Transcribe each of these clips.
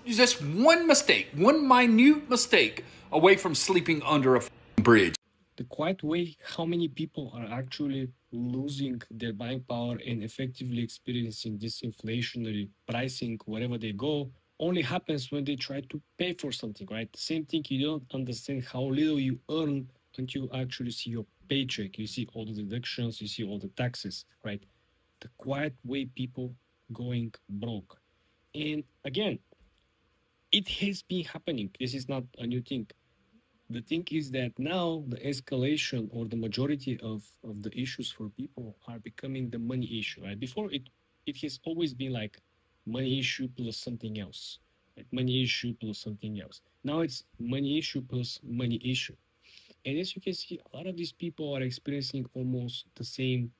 just one mistake, one minute mistake away from sleeping under a bridge. The quiet way how many people are actually losing their buying power and effectively experiencing disinflationary pricing wherever they go only happens when they try to pay for something, right? The same thing, you don't understand how little you earn until you actually see your paycheck. You see all the deductions, you see all the taxes, right? The quiet way people going broke. And again, it has been happening. This is not a new thing. The thing is that now the escalation or the majority of the issues for people are becoming the money issue, right? Before it has always been like money issue plus something else, like money issue plus something else. Now it's money issue plus money issue. And as you can see, a lot of these people are experiencing almost the same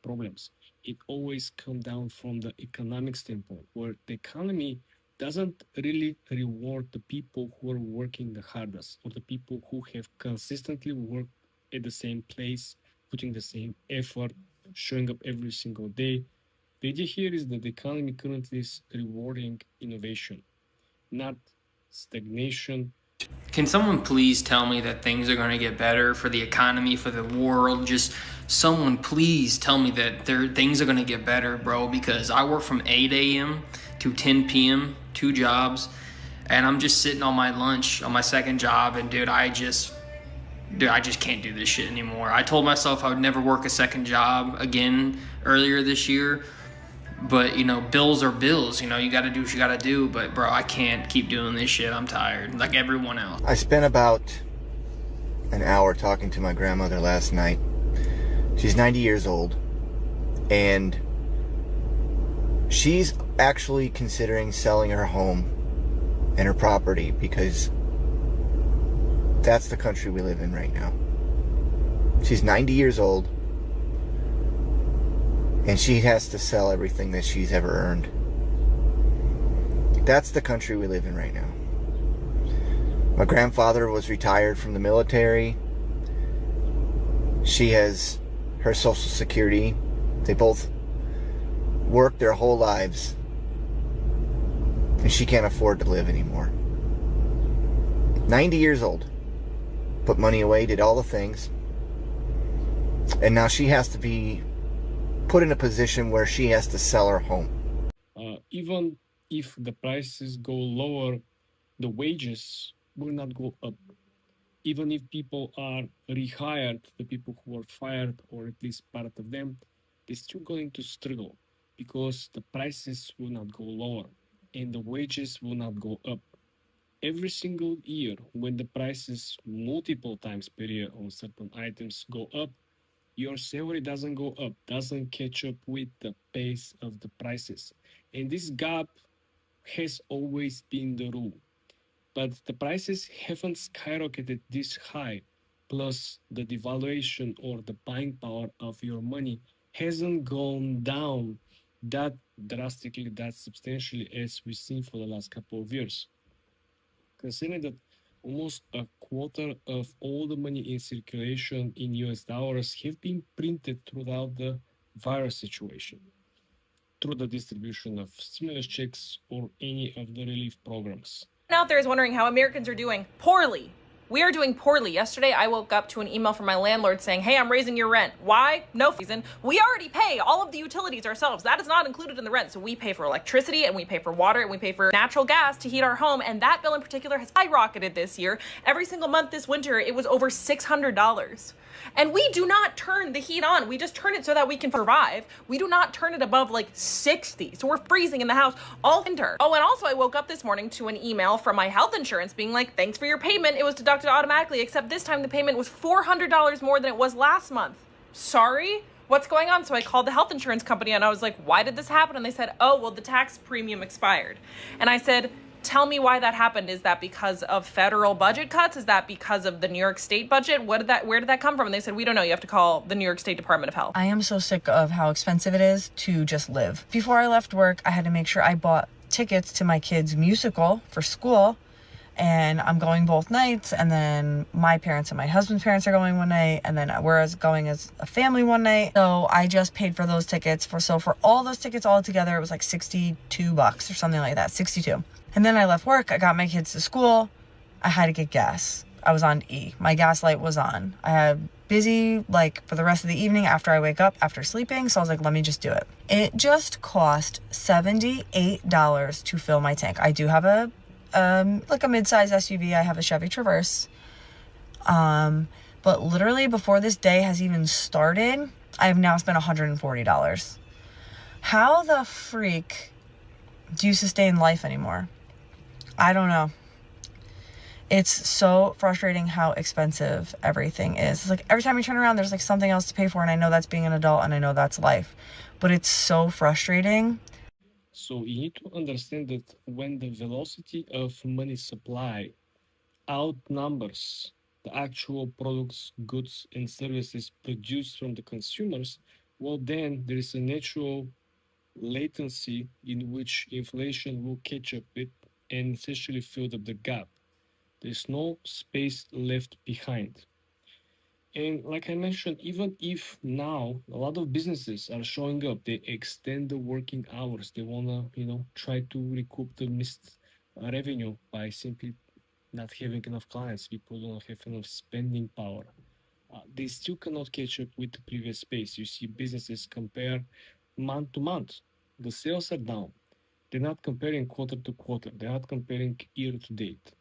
problems. It always comes down from the economic standpoint, where the economy doesn't really reward the people who are working the hardest or the people who have consistently worked at the same place, putting the same effort, showing up every single day. The idea here is that the economy currently is rewarding innovation, not stagnation. Can someone please tell me that things are going to get better for the economy, for the world? Just someone please tell me that things are going to get better, bro, because I work from 8 a.m. to 10 p.m., 2 jobs, and I'm just sitting on my lunch on my second job, and dude, I just can't do this shit anymore. I told myself I would never work a second job again earlier this year, but bills are bills. You got to do what you got to do. But bro, I can't keep doing this shit. I'm tired, like everyone else. I spent about an hour talking to my grandmother last night. She's 90 years old, and she's actually considering selling her home and her property because that's the country we live in right now. She's 90 years old, and she has to sell everything that she's ever earned. That's the country we live in right now. My grandfather was retired from the military. She has her Social Security. They both worked their whole lives, and she can't afford to live anymore. 90 years old. Put money away, did all the things, and now she has to be put in a position where she has to sell her home. Even if the prices go lower, the wages will not go up. Even if people are rehired, the people who are fired, or at least part of them, they're still going to struggle because the prices will not go lower and the wages will not go up. Every single year, when the prices multiple times per year on certain items go up, your salary doesn't go up, doesn't catch up with the pace of the prices. And this gap has always been the rule. But the prices haven't skyrocketed this high, plus the devaluation or the buying power of your money hasn't gone down that drastically, that substantially as we've seen for the last couple of years. Considering that almost a quarter of all the money in circulation in US dollars have been printed throughout the virus situation, through the distribution of stimulus checks or any of the relief programs. Out there is wondering how Americans are doing poorly. We are doing poorly. Yesterday, I woke up to an email from my landlord saying, hey, I'm raising your rent. Why? No reason. We already pay all of the utilities ourselves. That is not included in the rent. So we pay for electricity and we pay for water and we pay for natural gas to heat our home. And that bill in particular has skyrocketed this year. Every single month this winter, it was over $600. And we do not turn the heat on. We just turn it so that we can survive. We do not turn it above like 60. So we're freezing in the house all winter. Oh, and also I woke up this morning to an email from my health insurance being like, thanks for your payment. It was deducted automatically, except this time the payment was $400 more than it was last month. Sorry? What's going on? So I called the health insurance company and I was like, why did this happen? And they said, oh, well, the tax premium expired. And I said, tell me why that happened. Is that because of federal budget cuts? Is that because of the New York State budget? Where did that come from? And they said, we don't know. You have to call the New York State Department of Health. I am so sick of how expensive it is to just live. Before I left work, I had to make sure I bought tickets to my kids' musical for school. And I'm going both nights, and then my parents and my husband's parents are going one night, and then we're going as a family one night. So I just paid for those tickets. For all those tickets all together, it was like $62 or something like that, 62. And then I left work. I got my kids to school. I had to get gas. I was on E. My gas light was on. I had busy like for the rest of the evening after I wake up after sleeping. So I was like, let me just do it. It just cost $78 to fill my tank. I do have a like a mid-size SUV. I have a Chevy Traverse. But literally before this day has even started, I have now spent $140. How the freak do you sustain life anymore? I don't know. It's so frustrating how expensive everything is. It's like every time you turn around, there's like something else to pay for. And I know that's being an adult and I know that's life, but it's so frustrating. So you need to understand that when the velocity of money supply outnumbers the actual products, goods, and services produced from the consumers, well, then there is a natural latency in which inflation will catch up with and essentially fill up the gap. There's no space left behind. And like I mentioned, even if now a lot of businesses are showing up, they extend the working hours. They wanna, try to recoup the missed revenue by simply not having enough clients. People don't have enough spending power. They still cannot catch up with the previous pace. You see businesses compare month to month. The sales are down. They're not comparing quarter to quarter. They're not comparing year to date.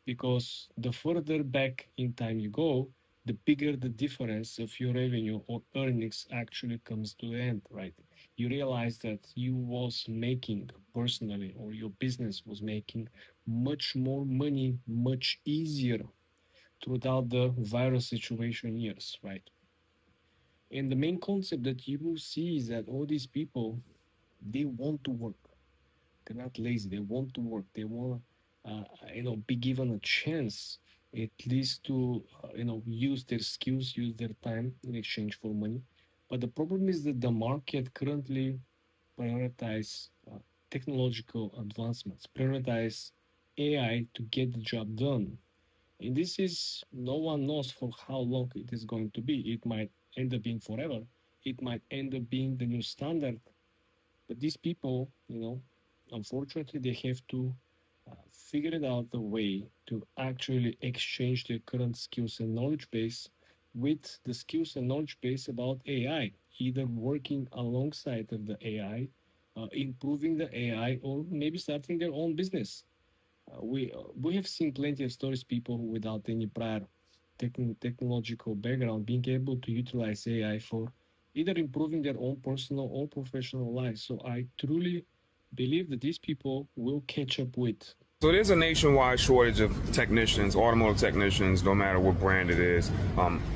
Because the further back in time you go, the bigger the difference of your revenue or earnings actually comes to the end, right? You realize that you was making personally or your business was making much more money, much easier throughout the virus situation years, right? And the main concept that you will see is that all these people, they want to work. They're not lazy. They want to work. They want to, be given a chance at least to, use their skills, use their time in exchange for money. But the problem is that the market currently prioritize technological advancements, prioritize AI to get the job done. And this is, no one knows for how long it is going to be. It might end up being forever. It might end up being the new standard. But these people, unfortunately, they have to figure it out the way to actually exchange their current skills and knowledge base with the skills and knowledge base about AI, either working alongside of the AI, improving the AI, or maybe starting their own business. We have seen plenty of stories, people who without any prior technological background being able to utilize AI for either improving their own personal or professional lives. So I truly believe that these people will catch up with. So there's a nationwide shortage of technicians, automotive technicians, no matter what brand it is.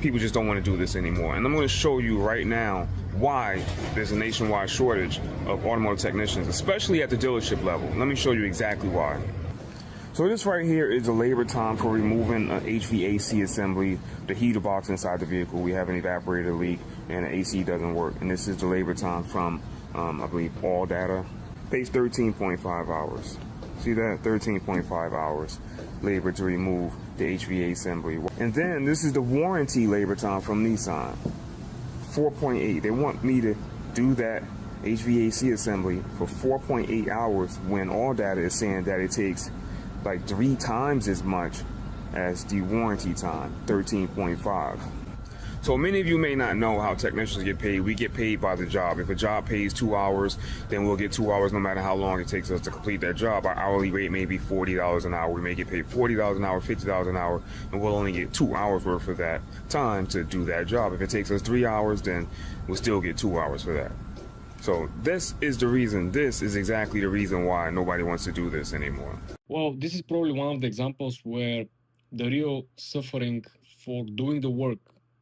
People just don't want to do this anymore. And I'm going to show you right now why there's a nationwide shortage of automotive technicians, especially at the dealership level. Let me show you exactly why. So this right here is the labor time for removing an HVAC assembly, the heater box inside the vehicle. We have an evaporator leak and the AC doesn't work. And this is the labor time from, I believe, All Data. Pays 13.5 hours. See that? 13.5 hours labor to remove the HVAC assembly. And then this is the warranty labor time from Nissan. 4.8. They want me to do that HVAC assembly for 4.8 hours when All Data is saying that it takes like 3 times as much as the warranty time, 13.5. So many of you may not know how technicians get paid. We get paid by the job. If a job pays 2 hours, then we'll get 2 hours no matter how long it takes us to complete that job. Our hourly rate may be $40 an hour. We may get paid $40 an hour, $50 an hour, and we'll only get 2 hours worth of that time to do that job. If it takes us 3 hours, then we'll still get 2 hours for that. So this is exactly the reason why nobody wants to do this anymore. Well, this is probably one of the examples where the real suffering for doing the work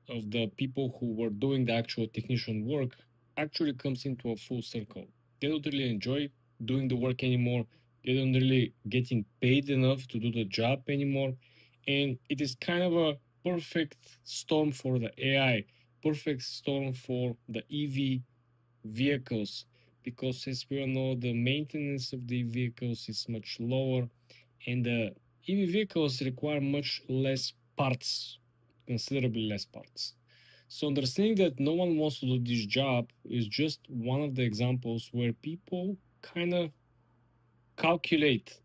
of the people who were doing the actual technician work actually comes into a full circle. They don't really enjoy doing the work anymore. They don't really getting paid enough to do the job anymore. And it is kind of a perfect storm for the AI, perfect storm for the EV vehicles, because as we all know, the maintenance of the vehicles is much lower and the EV vehicles require much less parts, considerably less parts. So understanding that no one wants to do this job is just one of the examples where people kind of calculate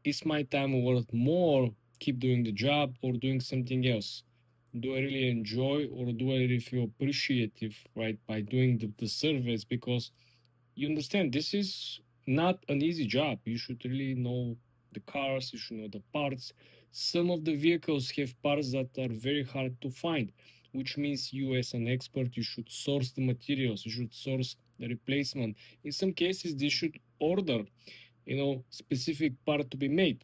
is my time worth more keep doing the job or doing something else? Do I really enjoy or do I really feel appreciative, right, by doing the service? Because you understand this is not an easy job. You should really know the cars, you should know the parts. Some of the vehicles have parts that are very hard to find, which means you as an expert, you should source the materials, you should source the replacement. In some cases, they should order, specific part to be made.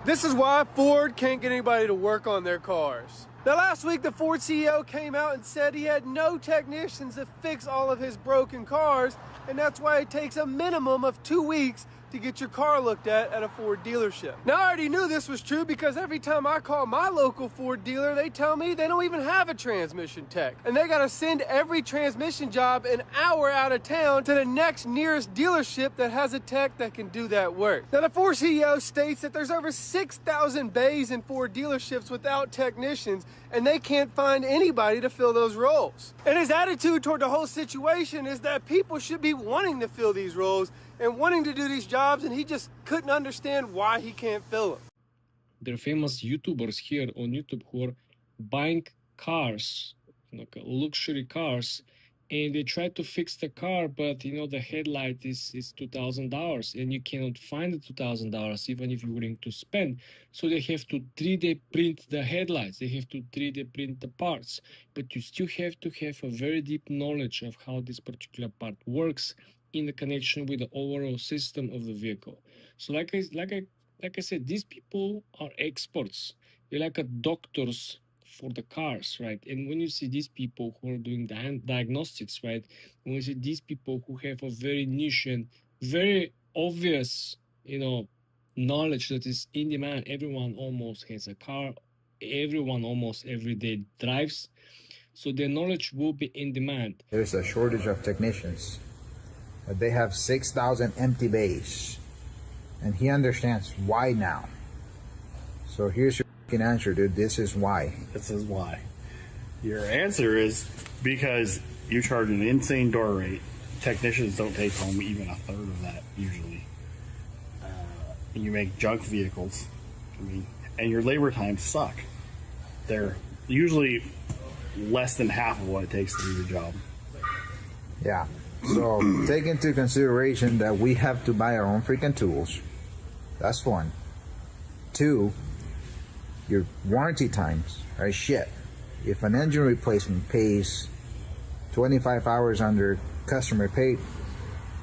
This is why Ford can't get anybody to work on their cars. Now last week the Ford CEO came out and said he had no technicians to fix all of his broken cars, and that's why it takes a minimum of 2 weeks to get your car looked at a Ford dealership. Now I already knew this was true because every time I call my local Ford dealer, they tell me they don't even have a transmission tech. And they gotta send every transmission job an hour out of town to the next nearest dealership that has a tech that can do that work. Now the Ford CEO states that there's over 6,000 bays in Ford dealerships without technicians, and they can't find anybody to fill those roles. And his attitude toward the whole situation is that people should be wanting to fill these roles and wanting to do these jobs, and he just couldn't understand why he can't fill them. There are famous YouTubers here on YouTube who are buying cars, like luxury cars, and they try to fix the car, but the headlight is $2,000, and you cannot find the $2,000 even if you're willing to spend. So they have to 3D print the headlights, they have to 3D print the parts, but you still have to have a very deep knowledge of how this particular part works in the connection with the overall system of the vehicle. So like I said, these people are experts. They're like doctors for the cars, right? And when you see these people who are doing diagnostics, right? When you see these people who have a very niche and very obvious, knowledge that is in demand. Everyone almost has a car. Everyone almost every day drives. So their knowledge will be in demand. There's a shortage of technicians. They have 6,000 empty bays. And he understands why now. So here's your answer, dude. This is why. This is why. Your answer is because you charge an insane door rate. Technicians don't take home even a third of that usually. You make junk vehicles. And your labor times suck. They're usually less than half of what it takes to do your job. Yeah. So take into consideration that we have to buy our own freaking tools. That's one. Two, your warranty times are shit. If an engine replacement pays 25 hours under customer pay,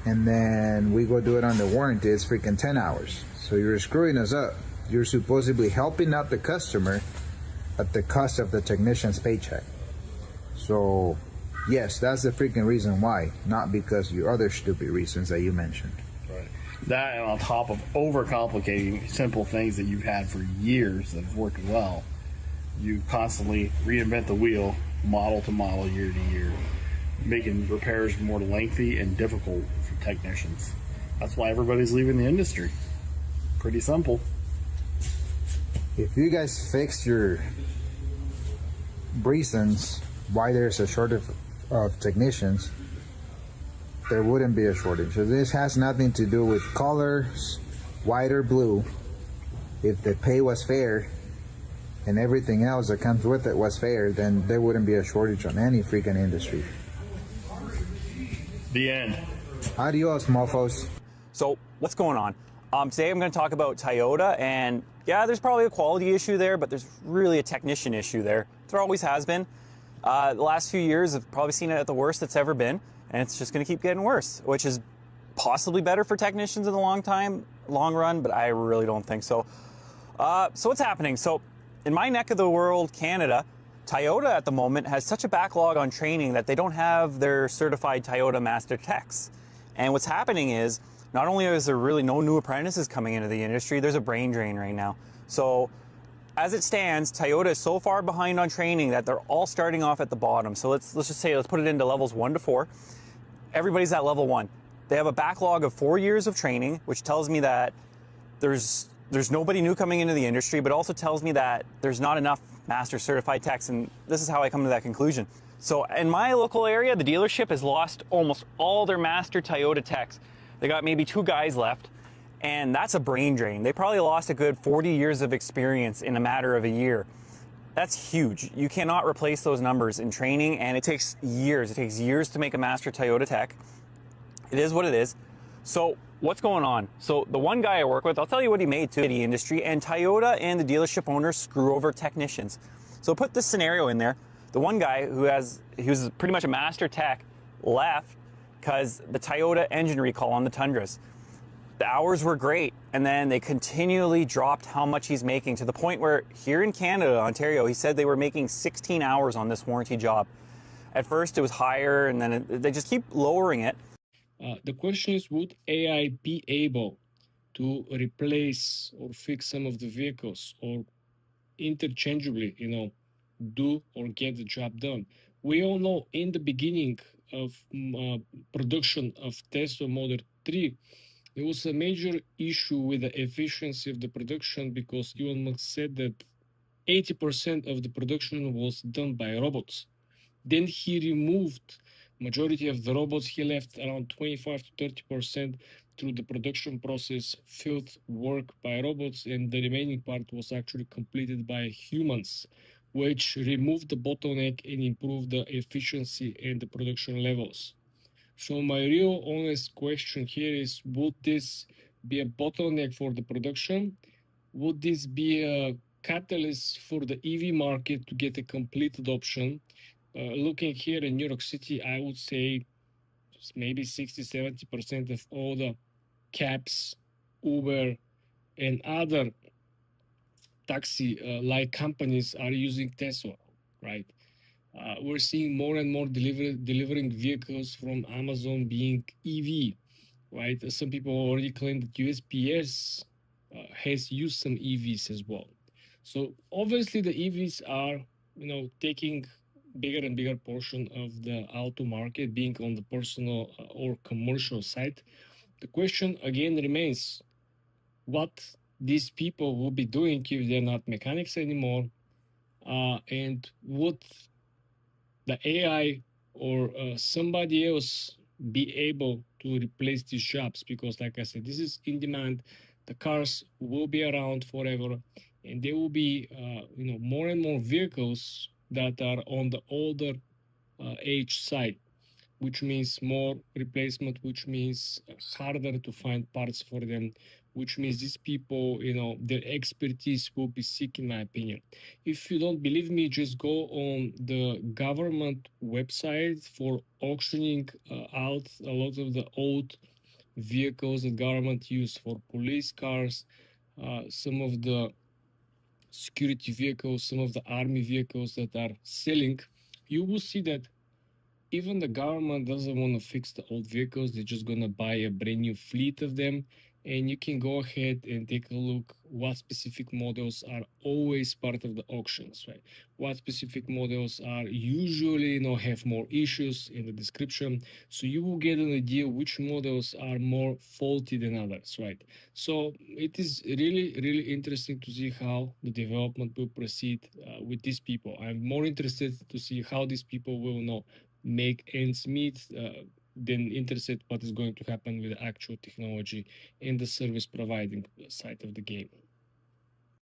and then we go do it under warranty, it's freaking 10 hours. So you're screwing us up. You're supposedly helping out the customer at the cost of the technician's paycheck. So yes, that's the freaking reason why, not because your other stupid reasons that you mentioned. Right. That, and on top of overcomplicating simple things that you've had for years that have worked well, you constantly reinvent the wheel, model to model, year to year, making repairs more lengthy and difficult for technicians. That's why everybody's leaving the industry. Pretty simple. If you guys fix your reasons why there's a shortage of technicians, there wouldn't be a shortage. So this has nothing to do with colors, white or blue. If the pay was fair and everything else that comes with it was fair, then there wouldn't be a shortage on any freaking industry. The end. Adios, mofos. So what's going on? Today I'm going to talk about Toyota, and yeah, there's probably a quality issue there, but there's really a technician issue there. There always has been. The last few years I've probably seen it at the worst it's ever been, and it's just going to keep getting worse, which is possibly better for technicians in the long run, but I really don't think so. So what's happening? So in my neck of the world, Canada, Toyota at the moment has such a backlog on training that they don't have their certified Toyota master techs. And what's happening is, not only is there really no new apprentices coming into the industry, there's a brain drain right now. So as it stands, Toyota is so far behind on training that they're all starting off at the bottom. So let's just say, let's put it into levels 1 to 4. Everybody's at level 1. They have a backlog of 4 years of training, which tells me that there's nobody new coming into the industry, but also tells me that there's not enough master certified techs, and this is how I come to that conclusion. So in my local area, the dealership has lost almost all their master Toyota techs. They got maybe 2 guys left, And that's a brain drain. They probably lost a good 40 years of experience in a matter of a year. That's huge. You cannot replace those numbers in training, and it takes years. It takes years to make a master Toyota tech. It is what it is. So what's going on? So the one guy I work with, I'll tell you what he made to the industry, and Toyota and the dealership owners screw over technicians. So put this scenario in there. The one guy he was pretty much a master tech, left because the Toyota engine recall on the Tundras. The hours were great, and then they continually dropped how much he's making to the point where here in Canada, Ontario, he said they were making 16 hours on this warranty job. At first it was higher, and then they just keep lowering it. The question is, would AI be able to replace or fix some of the vehicles, or interchangeably, do or get the job done? We all know in the beginning of production of Tesla Model 3, there was a major issue with the efficiency of the production because Elon Musk said that 80% of the production was done by robots. Then he removed majority of the robots. He left around 25 to 30% through the production process, field work by robots, and the remaining part was actually completed by humans, which removed the bottleneck and improved the efficiency and the production levels. So my real honest question here is, would this be a bottleneck for the production? Would this be a catalyst for the EV market to get a complete adoption? Looking here in New York City, I would say maybe 60-70% of all the cabs, Uber, and other taxi-like companies are using Tesla, right? We're seeing more and more delivering vehicles from Amazon being EV, right? Some people already claim that USPS has used some EVs as well. So obviously the EVs are, taking bigger and bigger portion of the auto market, being on the personal or commercial side. The question again remains, what these people will be doing if they're not mechanics anymore, and would the AI or somebody else be able to replace these jobs? Because like I said, this is in demand. The cars will be around forever, and there will be more and more vehicles that are on the older age side, which means more replacement, which means harder to find parts for them, which means these people, their expertise will be sick, in my opinion. If you don't believe me, just go on the government website for auctioning out a lot of the old vehicles that government use for police cars, some of the security vehicles, some of the army vehicles that are selling. You will see that even the government doesn't want to fix the old vehicles. They're just going to buy a brand new fleet of them. And you can go ahead and take a look what specific models are always part of the auctions, right? What specific models are usually, have more issues in the description. So you will get an idea which models are more faulty than others, right? So it is really, really interesting to see how the development will proceed with these people. I'm more interested to see how these people will make ends meet than interested what is going to happen with the actual technology and the service providing side of the game.